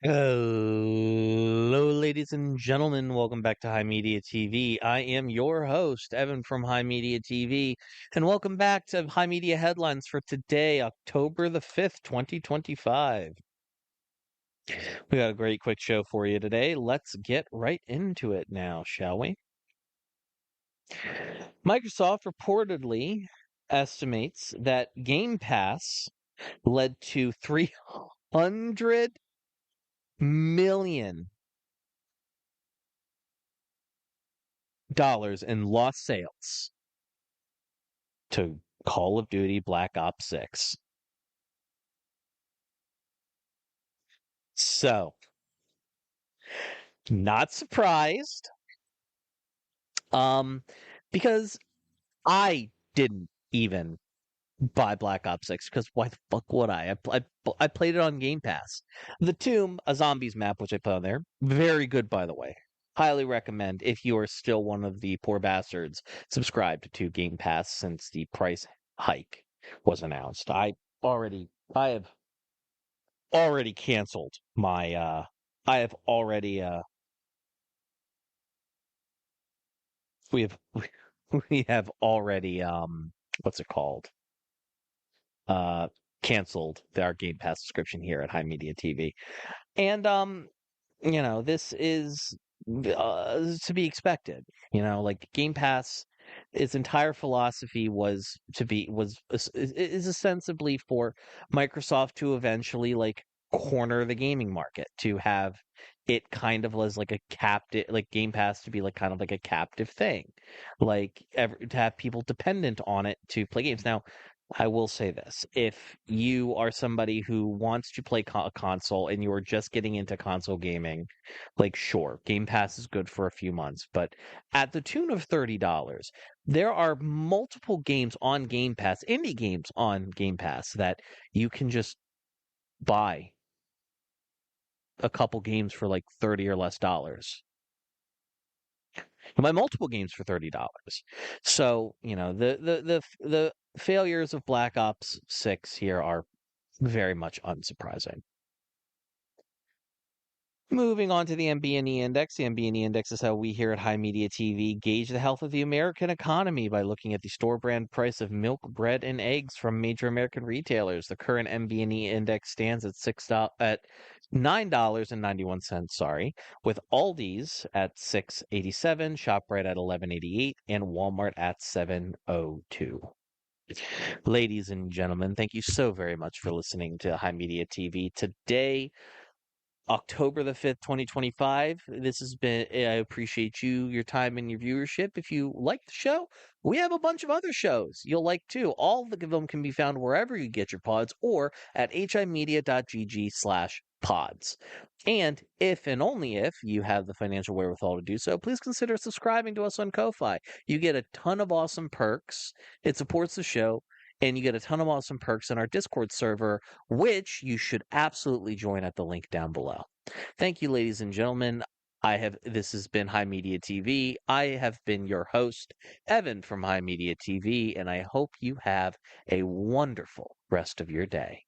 Hello, ladies and gentlemen. Welcome back to High Media TV. I am your host, Evan from High Media TV, and welcome back to High Media Headlines for today, October the 5th, 2025. We got a great quick show for you today. Let's get right into it now, shall we? Microsoft reportedly estimates that Game Pass led to $300 million in lost sales to Call of Duty Black Ops 6. So, not surprised. Um, because I didn't even buy Black Ops 6 because why the fuck would I? I played it on Game Pass. The Tomb, a zombies map, which I put on there, very good by the way. Highly recommend if you are still one of the poor bastards subscribed to Game Pass since the price hike was announced. I have already canceled my I have already we have we have already what's it called? Uh Canceled our Game Pass subscription here at High Media TV. And this is to be expected. Like Game Pass, its entire philosophy is ostensibly for Microsoft to eventually like corner the gaming market, to have it kind of as like a captive, like Game Pass to be like kind of like a captive thing, to have people dependent on it to play games. Now, I will say this. If you are somebody who wants to play a console and you are just getting into console gaming, like sure, Game Pass is good for a few months, but at the tune of $30, there are multiple games on Game Pass, indie games on Game Pass that you can just buy a couple games for like 30 or less dollars. You buy multiple games for $30. So, the failures of Black Ops 6 here are very much unsurprising. Moving on to the MB&E Index. The MB&E Index is how we here at High Media TV gauge the health of the American economy by looking at the store brand price of milk, bread, and eggs from major American retailers. The current MB&E Index stands at $9.91, sorry, with Aldi's at $6.87, ShopRite at $11.88, and Walmart at $7.02. Ladies and gentlemen, thank you so very much for listening to High Media TV today. October the 5th, 2025. This has been, I appreciate your time and your viewership. If you like the show, we have a bunch of other shows you'll like too. All of them can be found wherever you get your pods or at himedia.gg/pods. And if and only if you have the financial wherewithal to do so, please consider subscribing to us on Ko-Fi. You get a ton of awesome perks. It supports the show. And you get a ton of awesome perks in our Discord server, which you should absolutely join at the link down below. Thank you, ladies and gentlemen. This has been High Media TV. I have been your host, Evan from High Media TV, and I hope you have a wonderful rest of your day.